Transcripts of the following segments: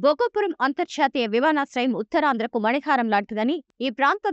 భోగాపురం అంతర్జాతీయ విమానాశ్రయం ఉత్తరాంధ్రకు మణిహారం లాంటిదని, ఈ ప్రాంత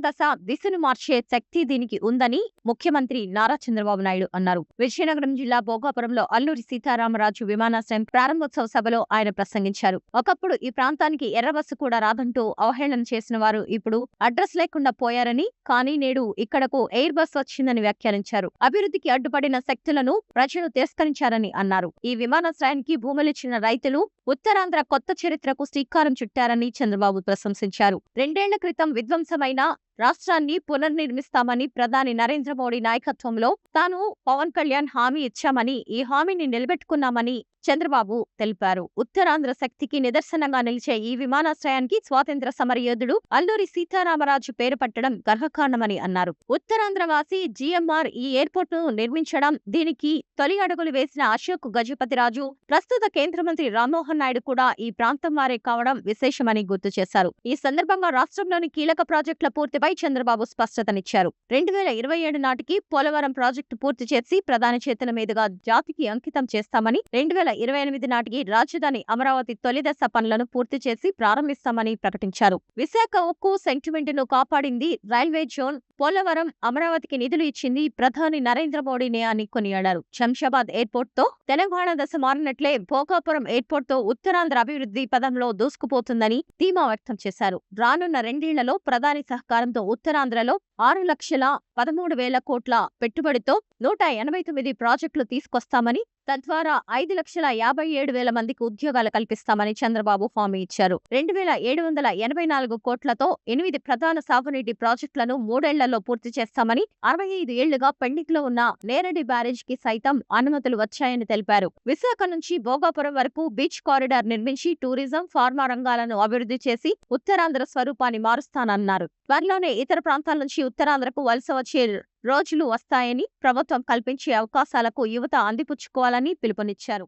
దిశను మార్చే శక్తి దీనికి ఉందని ముఖ్యమంత్రి నారా చంద్రబాబు నాయుడు అన్నారు. విజయనగరం జిల్లా భోగాపురంలో అల్లూరి సీతారామరాజు విమానాశ్రయం ప్రారంభోత్సవ సభలో ఆయన ప్రసంగించారు. ఒకప్పుడు ఈ ప్రాంతానికి ఎర్రబస్సు కూడా రాదంటూ అవహేళన చేసిన వారు ఇప్పుడు అడ్రస్ లేకుండా పోయారని, కానీ నేడు ఇక్కడకు ఎయిర్ బస్ వచ్చిందని వ్యాఖ్యానించారు. అభివృద్ధికి అడ్డుపడిన శక్తులను ప్రజలు తిరస్కరించారని అన్నారు. ఈ విమానాశ్రయానికి భూములిచ్చిన రైతులు ఉత్తరాంధ్ర కొత్త చరిత్రకు శ్రీకారం చుట్టారని చంద్రబాబు ప్రశంసించారు. 2 ఏళ్ల క్రితం విధ్వంసమైన రాష్ట్రాన్ని పునర్నిర్మిస్తామని ప్రధాని నరేంద్ర మోడీ నాయకత్వంలో తాను పవన్ కళ్యాణ్ హామీ ఇచ్చామని, ఈ హామీని నిలబెట్టుకున్నామని చంద్రబాబు తెలిపారు. ఉత్తరాంధ్ర శక్తికి నిదర్శనంగా నిలిచే ఈ విమానాశ్రయానికి స్వాతంత్ర సమరయోధుడు అల్లూరి సీతారామరాజు పేరు పెట్టడం గర్వకారణమని అన్నారు. ఉత్తరాంధ్ర వాసి జీఎంఆర్ ఈ ఎయిర్పోర్ట్ ను నిర్మించడం, దీనికి తొలి అడుగులు వేసిన అశోక్ గజపతిరాజు, ప్రస్తుత కేంద్ర మంత్రి రామ్మోహన్ నాయుడు కూడా ఈ ప్రాంతం వారే కావడం విశేషమని గుర్తు చేశారు. ఈ సందర్భంగా రాష్ట్రంలోని కీలక ప్రాజెక్టుల పూర్తిపై చంద్రబాబు స్పష్టతనిచ్చారు. 2027 నాటికి పోలవరం ప్రాజెక్టు పూర్తి చేసి ప్రధాని చేతుల మీదుగా జాతికి అంకితం చేస్తామని, 2028 నాటికి రాజధాని అమరావతి తొలిదశ పనులను పూర్తి చేసి ప్రారంభిస్తామని ప్రకటించారు. విశాఖ ఉక్కు సెంటిమెంటును కాపాడింది రైల్వే జోన్, పోలవరం అమరావతికి నిధులు ఇచ్చింది ప్రధాని నరేంద్ర మోడీనే అని కొనియాడారు. శంషాబాద్ ఎయిర్పోర్ట్ తో తెలంగాణ దశ మారినట్లే భోగాపురం ఎయిర్పోర్ట్ తో ఉత్తరాంధ్ర అభివృద్ధి పదంలో దూసుకుపోతుందని ధీమా వ్యక్తం చేశారు. రానున్న 2 ఏళ్లలో ప్రధాని సహకారంతో ఉత్తరాంధ్రలో 6,13,000 కోట్ల పెట్టుబడితో 189 ప్రాజెక్టులు తీసుకొస్తామని, తద్వారా 5,57,000 మందికి ఉద్యోగాలు కల్పిస్తామని చంద్రబాబు హామీ ఇచ్చారు. 2,784 కోట్లతో 8 ప్రధాన సాగునీటి ప్రాజెక్టులను 3 ఏళ్లలో పూర్తి చేస్తామని, 65 ఏళ్లుగా పెండింగ్ లో ఉన్న నేరడి బ్యారేజ్ కి సైతం అనుమతులు వచ్చాయని తెలిపారు. విశాఖ నుంచి భోగాపురం వరకు బీచ్ కారిడార్ నిర్మించి టూరిజం, ఫార్మా రంగాలను అభివృద్ధి చేసి ఉత్తరాంధ్ర స్వరూపాన్ని మారుస్తానన్నారు. త్వరలోనే ఇతర ప్రాంతాల నుంచి ఉత్తరాంధ్రకు వలస వచ్చే రోజులు వస్తాయని, ప్రభుత్వం కల్పించే అవకాశాలకు యువత అందిపుచ్చుకోవాలని పిలుపునిచ్చారు.